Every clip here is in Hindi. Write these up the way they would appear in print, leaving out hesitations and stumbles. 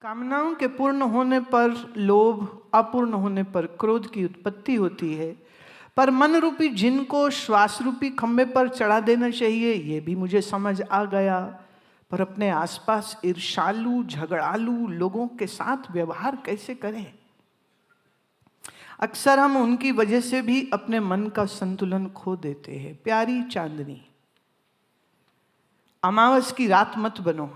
कामनाओं के पूर्ण होने पर लोभ, अपूर्ण होने पर क्रोध की उत्पत्ति होती है। पर मन रूपी जिन को श्वास रूपी खंभे पर चढ़ा देना चाहिए, ये भी मुझे समझ आ गया। पर अपने आसपास ईर्ष्यालु, झगड़ालू लोगों के साथ व्यवहार कैसे करें? अक्सर हम उनकी वजह से भी अपने मन का संतुलन खो देते हैं। प्यारी चांदनी, अमावस की रात मत बनो।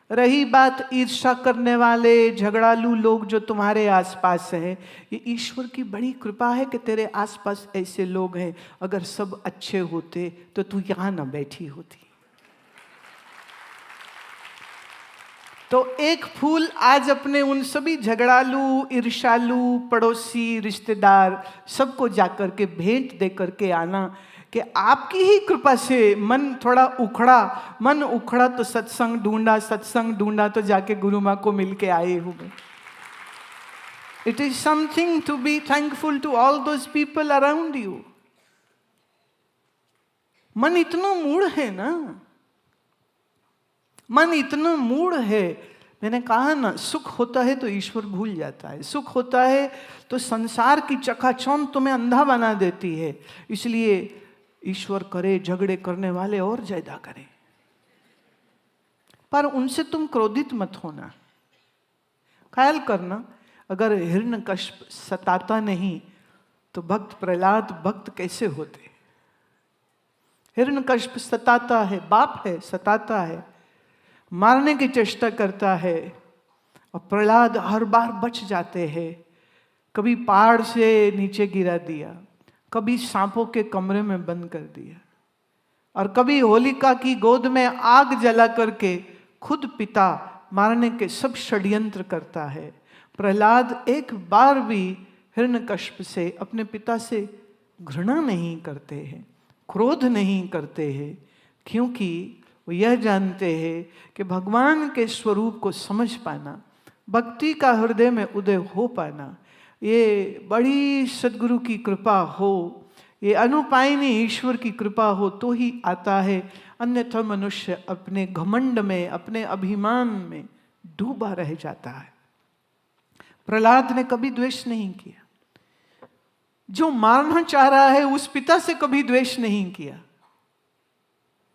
रही बात ईर्ष्या करने वाले झगड़ालू लोग जो तुम्हारे आसपास हैं, ये ईश्वर की बड़ी कृपा है कि तेरे आसपास ऐसे लोग हैं। अगर सब अच्छे होते तो तू यहां ना बैठी होती। तो एक फूल आज अपने उन सभी झगड़ालू, ईर्ष्यालु, पड़ोसी, रिश्तेदार सबको जाकर के भेंट दे करके आना कि आपकी ही कृपा से मन थोड़ा उखड़ा तो सत्संग ढूंढा तो जाके गुरु माँ को मिल के आए हुए। It is something to be thankful to all those people around you. मन इतना मूढ़ है ना, मन इतना मूढ़ है। मैंने कहा ना, सुख होता है तो ईश्वर भूल जाता है, सुख होता है तो संसार की चकाचौंध तुम्हें अंधा बना देती है। इसलिए ईश्वर करे झगड़े करने वाले और ज्यादा करें, पर उनसे तुम क्रोधित मत होना। ख्याल करना, अगर हिरण्यकश्यप सताता नहीं तो भक्त प्रहलाद भक्त कैसे होते? हिरण्यकश्यप सताता है, बाप है, सताता है, मारने की चेष्टा करता है, और प्रहलाद हर बार बच जाते हैं। कभी पहाड़ से नीचे गिरा दिया, कभी सांपों के कमरे में बंद कर दिया, और कभी होलिका की गोद में आग जला करके खुद पिता मारने के सब षड्यंत्र करता है। प्रहलाद एक बार भी हिरण्यकश्यप से, अपने पिता से घृणा नहीं करते हैं, क्रोध नहीं करते हैं, क्योंकि वो यह जानते हैं कि भगवान के स्वरूप को समझ पाना, भक्ति का हृदय में उदय हो पाना, ये बड़ी सद्गुरु की कृपा हो, ये अनुपायनी ईश्वर की कृपा हो तो ही आता है। अन्यथा मनुष्य अपने घमंड में, अपने अभिमान में डूबा रह जाता है। प्रहलाद ने कभी द्वेष नहीं किया, जो मारना चाह रहा है उस पिता से कभी द्वेष नहीं किया।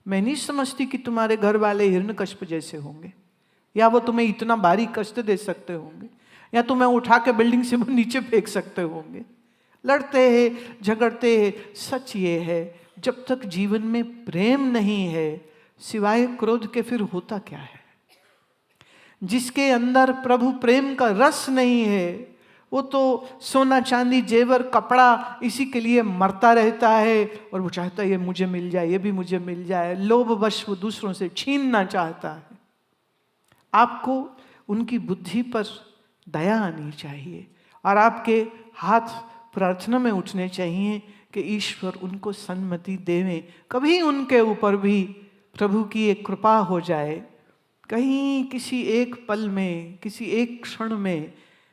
मैं नहीं समझती कि तुम्हारे घर वाले हिरण्यकश्यप जैसे होंगे, या वो तुम्हें इतना भारी कष्ट दे सकते होंगे, या तुम्हें उठा के बिल्डिंग से नीचे फेंक सकते होंगे। लड़ते हैं, झगड़ते हैं। सच ये है, जब तक जीवन में प्रेम नहीं है, सिवाय क्रोध के फिर होता क्या है? जिसके अंदर प्रभु प्रेम का रस नहीं है, वो तो सोना चांदी जेवर कपड़ा इसी के लिए मरता रहता है, और वो चाहता है ये मुझे मिल जाए, ये भी मुझे मिल जाए। लोभवश वो दूसरों से छीनना चाहता है। आपको उनकी बुद्धि पर दया आनी चाहिए, और आपके हाथ प्रार्थना में उठने चाहिए कि ईश्वर उनको सन्मति देवे। कभी उनके ऊपर भी प्रभु की एक कृपा हो जाए, कहीं किसी एक पल में, किसी एक क्षण में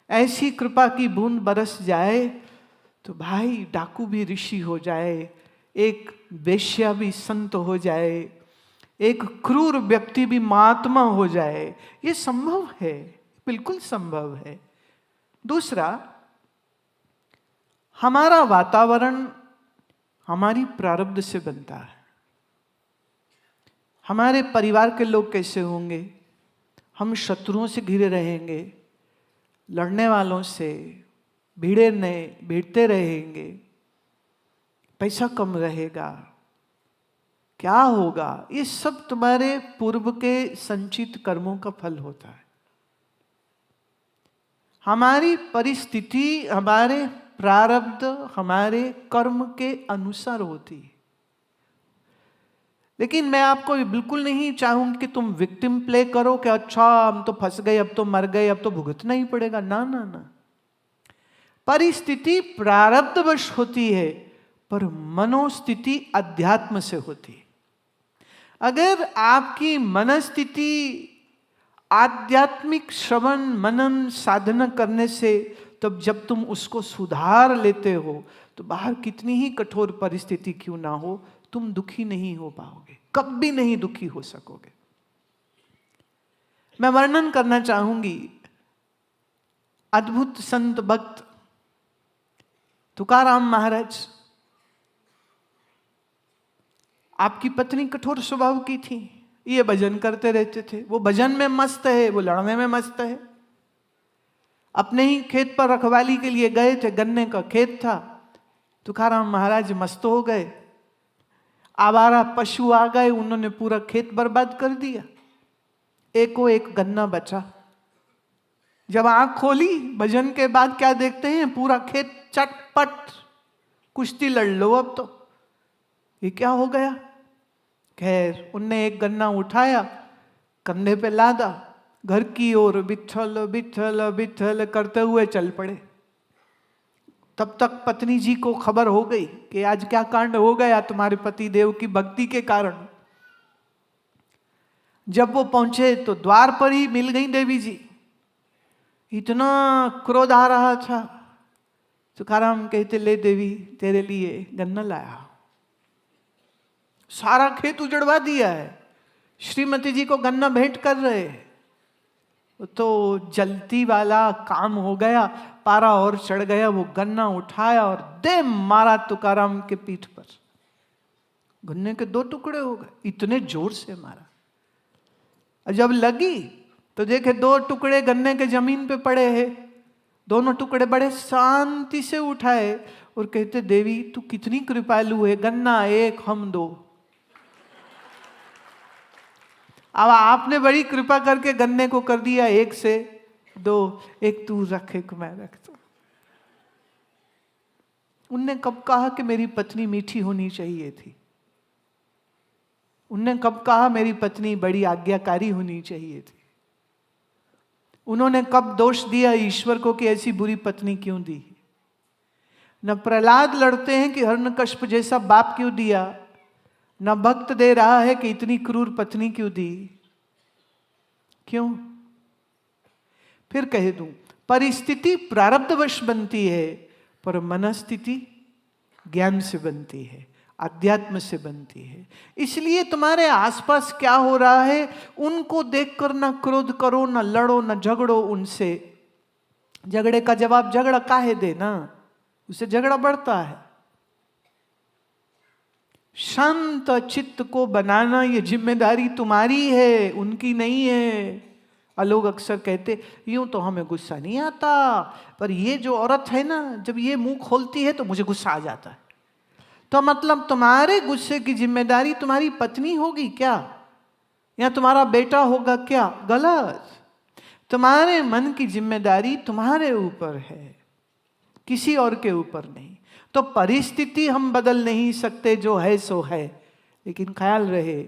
ऐसी कृपा की बूंद बरस जाए तो भाई डाकू भी ऋषि हो जाए, एक वेश्या भी संत हो जाए, एक क्रूर व्यक्ति भी महात्मा हो जाए। ये संभव है, बिल्कुल संभव है। दूसरा, हमारा वातावरण हमारी प्रारब्ध से बनता है। हमारे परिवार के लोग कैसे होंगे? हम शत्रुओं से घिरे रहेंगे, लड़ने वालों से भिड़ते रहेंगे, पैसा कम रहेगा, क्या होगा? ये सब तुम्हारे पूर्व के संचित कर्मों का फल होता है। हमारी परिस्थिति, हमारे प्रारब्ध, हमारे कर्म के अनुसार होती है। लेकिन मैं आपको बिल्कुल नहीं चाहूंगी कि तुम विक्टिम प्ले करो कि अच्छा हम तो फंस गए, अब तो मर गए, अब तो भुगतना ही पड़ेगा। ना ना ना, परिस्थिति प्रारब्धवश होती है, पर मनोस्थिति अध्यात्म से होती है। अगर आपकी मनस्थिति आध्यात्मिक श्रवण मनन साधना करने से, तब जब तुम उसको सुधार लेते हो तो बाहर कितनी ही कठोर परिस्थिति क्यों ना हो, तुम दुखी नहीं हो पाओगे, कभी नहीं दुखी हो सकोगे। मैं वर्णन करना चाहूंगी अद्भुत संत भक्त तुकाराम महाराज। आपकी पत्नी कठोर स्वभाव की थी, ये भजन करते रहते थे, वो भजन में मस्त है, वो लड़ने में मस्त है। अपने ही खेत पर रखवाली के लिए गए थे, गन्ने का खेत था, तुकाराम महाराज मस्त हो गए, आवारा पशु आ गए, उन्होंने पूरा खेत बर्बाद कर दिया, एको एक गन्ना बचा। जब आंख खोली भजन के बाद क्या देखते हैं, पूरा खेत चटपट, कुश्ती लड़ लो अब तो, ये क्या हो गया। खैर उनने एक गन्ना उठाया, कंधे पे लादा, घर की ओर विठल विठल विठल करते हुए चल पड़े। तब तक पत्नी जी को खबर हो गई कि आज क्या कांड हो गया तुम्हारे पति देव की भक्ति के कारण। जब वो पहुंचे तो द्वार पर ही मिल गई देवी जी। इतना क्रोध आ रहा था, तुकाराम कहते ले देवी तेरे लिए गन्ना लाया। सारा खेत उजड़वा दिया है, श्रीमती जी को गन्ना भेंट कर रहे, तो जलती वाला काम हो गया, पारा और चढ़ गया। वो गन्ना उठाया और दे मारा तुकाराम के पीठ पर, गन्ने के 2 टुकड़े हो गए, इतने जोर से मारा। जब लगी तो देखे 2 टुकड़े गन्ने के जमीन पे पड़े हैं। दोनों टुकड़े बड़े शांति से उठाए और कहते देवी तू कितनी कृपालु है, गन्ना एक हम 2। अब आपने बड़ी कृपा करके गन्ने को कर दिया 1 से 2, एक तू रख एक मैं रखता। उनने कब कहा कि मेरी पत्नी मीठी होनी चाहिए थी? उनने कब कहा मेरी पत्नी बड़ी आज्ञाकारी होनी चाहिए थी? उन्होंने कब दोष दिया ईश्वर को कि ऐसी बुरी पत्नी क्यों दी? न प्रहलाद लड़ते हैं कि हिरण्यकश्यप जैसा बाप क्यों दिया, न भक्त दे रहा है कि इतनी क्रूर पत्नी क्यों दी। क्यों? फिर कह दूं, परिस्थिति प्रारब्धवश बनती है, पर मनस्थिति ज्ञान से बनती है, अध्यात्म से बनती है। इसलिए तुम्हारे आसपास क्या हो रहा है उनको देखकर ना क्रोध करो, ना लड़ो, ना झगड़ो उनसे। झगड़े का जवाब झगड़ा काहे देना, उससे झगड़ा बढ़ता है। शांत चित्त को बनाना ये जिम्मेदारी तुम्हारी है, उनकी नहीं है। और लोग अक्सर कहते यूं तो हमें गुस्सा नहीं आता, पर ये जो औरत है ना, जब ये मुंह खोलती है तो मुझे गुस्सा आ जाता है। तो मतलब तुम्हारे गुस्से की जिम्मेदारी तुम्हारी पत्नी होगी क्या, या तुम्हारा बेटा होगा क्या? गलत। तुम्हारे मन की जिम्मेदारी तुम्हारे ऊपर है, किसी और के ऊपर नहीं। तो परिस्थिति हम बदल नहीं सकते, जो है सो है, लेकिन ख्याल रहे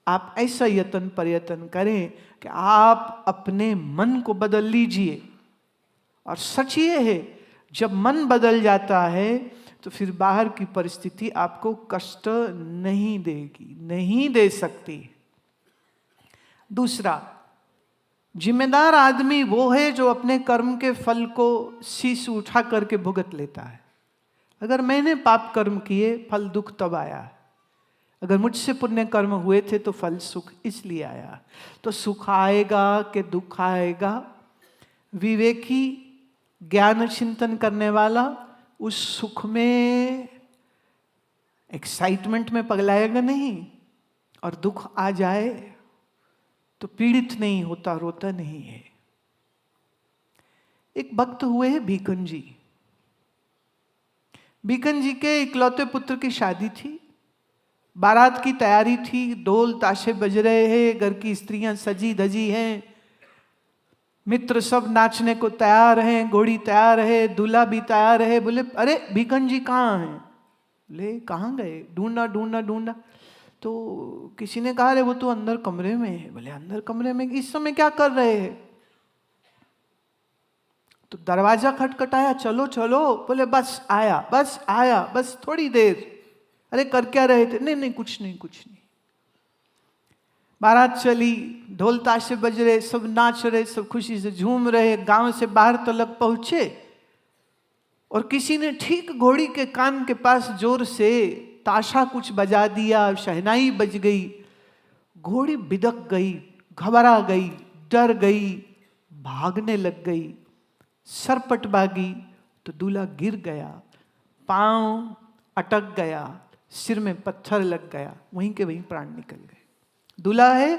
आप ऐसा यत्न प्रयत्न करें कि आप अपने मन को बदल लीजिए। और सच ये है जब मन बदल जाता है तो फिर बाहर की परिस्थिति आपको कष्ट नहीं देगी, नहीं दे सकती। दूसरा, जिम्मेदार आदमी वो है जो अपने कर्म के फल को शीश उठा करके भुगत लेता है। अगर मैंने पाप कर्म किए, फल दुख तब आया। अगर मुझसे पुण्य कर्म हुए थे तो फल सुख इसलिए आया। तो सुख आएगा कि दुख आएगा, विवेकी ज्ञान चिंतन करने वाला उस सुख में एक्साइटमेंट में पगलाएगा नहीं, और दुख आ जाए तो पीड़ित नहीं होता, रोता नहीं है। एक भक्त हुए हैं बीकन जी। बीकन जी के इकलौते पुत्र की शादी थी, बारात की तैयारी थी, ढोल ताशे बज रहे हैं, घर की स्त्रियां सजी धजी हैं, मित्र सब नाचने को तैयार हैं, घोड़ी तैयार है, दूल्हा भी तैयार है। बोले अरे बीकन जी कहाँ हैं? बोले कहाँ गए? ढूंढा ढूंढा ढूंढा, तो किसी ने कहा अरे वो तो अंदर कमरे में है। बोले अंदर कमरे में, इस समय क्या कर रहे हैं? तो दरवाजा खटखटाया, चलो चलो। बोले बस आया, बस आया, बस थोड़ी देर। अरे कर क्या रहे थे? नहीं नहीं कुछ नहीं कुछ नहीं। बारात चली, ढोल ताशे बज रहे, सब नाच रहे, सब खुशी से झूम रहे, गांव से बाहर तलक पहुंचे, और किसी ने ठीक घोड़ी के कान के पास जोर से ताशा कुछ बजा दिया, शहनाई बज गई, घोड़ी बिदक गई, घबरा गई, डर गई, भागने लग गई, सरपट भागी तो दूल्हा गिर गया, पांव अटक गया, सिर में पत्थर लग गया, वहीं के वहीं प्राण निकल गए। दूल्हा है,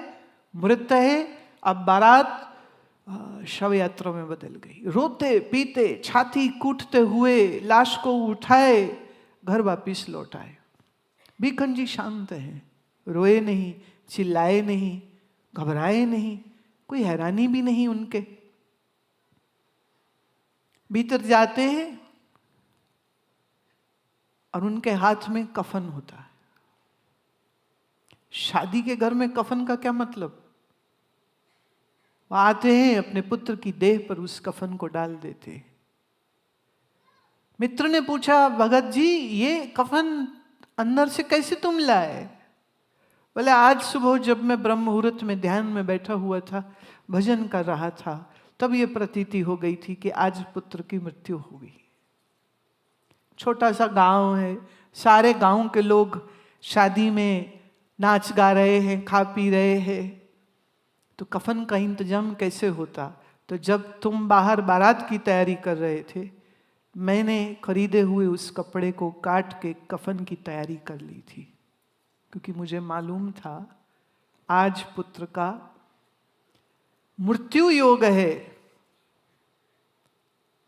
मृत है, अब बारात शव यात्रा में बदल गई। रोते पीते छाती कूटते हुए लाश को उठाए, घर वापिस लौट आए। बीकन जी शांत हैं, रोए नहीं, चिल्लाए नहीं, घबराए नहीं, कोई हैरानी भी नहीं उनके। भीतर जाते हैं और उनके हाथ में कफन होता है। शादी के घर में कफन का क्या मतलब? वो आते हैं, अपने पुत्र की देह पर उस कफन को डाल देते हैं। मित्र ने पूछा, भगत जी ये कफन अंदर से कैसे तुम लाए? बोले, आज सुबह जब मैं ब्रह्म मुहूर्त में ध्यान में बैठा हुआ था, भजन कर रहा था, तब ये प्रतीति हो गई थी कि आज पुत्र की मृत्यु हो गई। छोटा सा गांव है, सारे गांव के लोग शादी में नाच गा रहे हैं, खा पी रहे हैं, तो कफन का इंतजाम कैसे होता? तो जब तुम बाहर बारात की तैयारी कर रहे थे, मैंने खरीदे हुए उस कपड़े को काट के कफन की तैयारी कर ली थी, क्योंकि मुझे मालूम था आज पुत्र का मृत्यु योग है।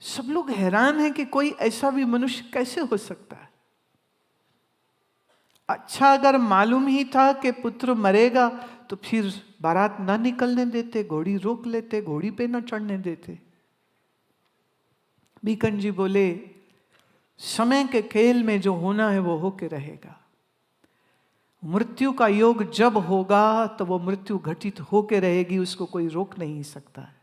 सब लोग हैरान हैं कि कोई ऐसा भी मनुष्य कैसे हो सकता है। अच्छा, अगर मालूम ही था कि पुत्र मरेगा तो फिर बारात ना निकलने देते, घोड़ी रोक लेते, घोड़ी पे ना चढ़ने देते। बीकन जी बोले, समय के खेल में जो होना है वो होके रहेगा। मृत्यु का योग जब होगा तो वो मृत्यु घटित होके रहेगी, उसको कोई रोक नहीं सकता है।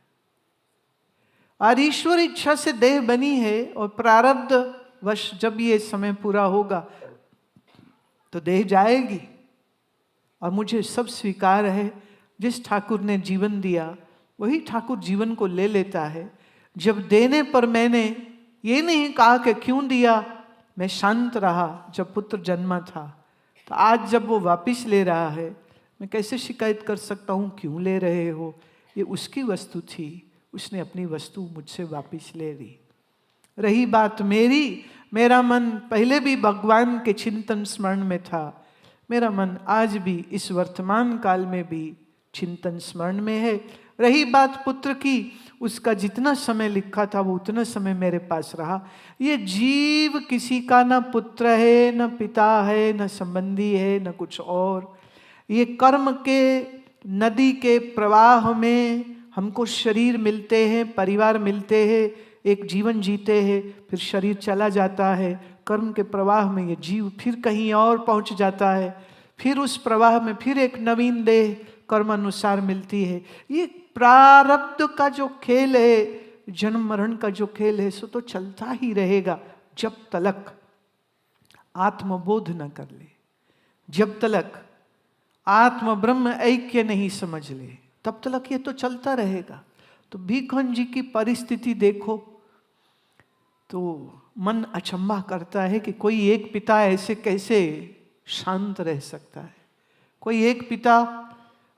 और ईश्वर इच्छा से देह बनी है, और प्रारब्ध वश जब ये समय पूरा होगा तो देह जाएगी। और मुझे सब स्वीकार है, जिस ठाकुर ने जीवन दिया वही ठाकुर जीवन को ले लेता है। जब देने पर मैंने ये नहीं कहा कि क्यों दिया, मैं शांत रहा जब पुत्र जन्मा था। तो आज जब वो वापिस ले रहा है, मैं कैसे शिकायत कर सकता हूँ क्यों ले रहे हो? ये उसकी वस्तु थी, उसने अपनी वस्तु मुझसे वापिस ले ली। रही बात मेरी, मेरा मन पहले भी भगवान के चिंतन स्मरण में था, मेरा मन आज भी इस वर्तमान काल में भी चिंतन स्मरण में है। रही बात पुत्र की, उसका जितना समय लिखा था वो उतना समय मेरे पास रहा। ये जीव किसी का न पुत्र है, न पिता है, न संबंधी है, न कुछ और। ये कर्म के नदी के प्रवाह में हमको शरीर मिलते हैं, परिवार मिलते हैं, एक जीवन जीते हैं, फिर शरीर चला जाता है। कर्म के प्रवाह में ये जीव फिर कहीं और पहुंच जाता है, फिर उस प्रवाह में फिर एक नवीन देह कर्म अनुसार मिलती है। ये प्रारब्ध का जो खेल है, जन्म मरण का जो खेल है, सो तो चलता ही रहेगा जब तलक आत्मबोध न कर ले, जब तलक आत्म ब्रह्म ऐक्य नहीं समझ ले, तब तलक ये तो चलता रहेगा। तो भीखन जी की परिस्थिति देखो तो मन अचंभा करता है कि कोई एक पिता ऐसे कैसे शांत रह सकता है। कोई एक पिता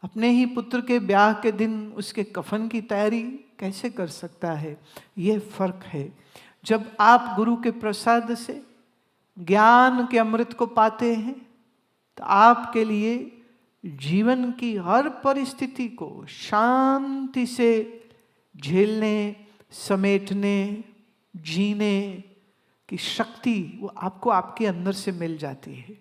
अपने ही पुत्र के ब्याह के दिन उसके कफन की तैयारी कैसे कर सकता है? ये फर्क है। जब आप गुरु के प्रसाद से ज्ञान के अमृत को पाते हैं तो आपके लिए जीवन की हर परिस्थिति को शांति से झेलने, समेटने, जीने की शक्ति वो आपको आपके अंदर से मिल जाती है।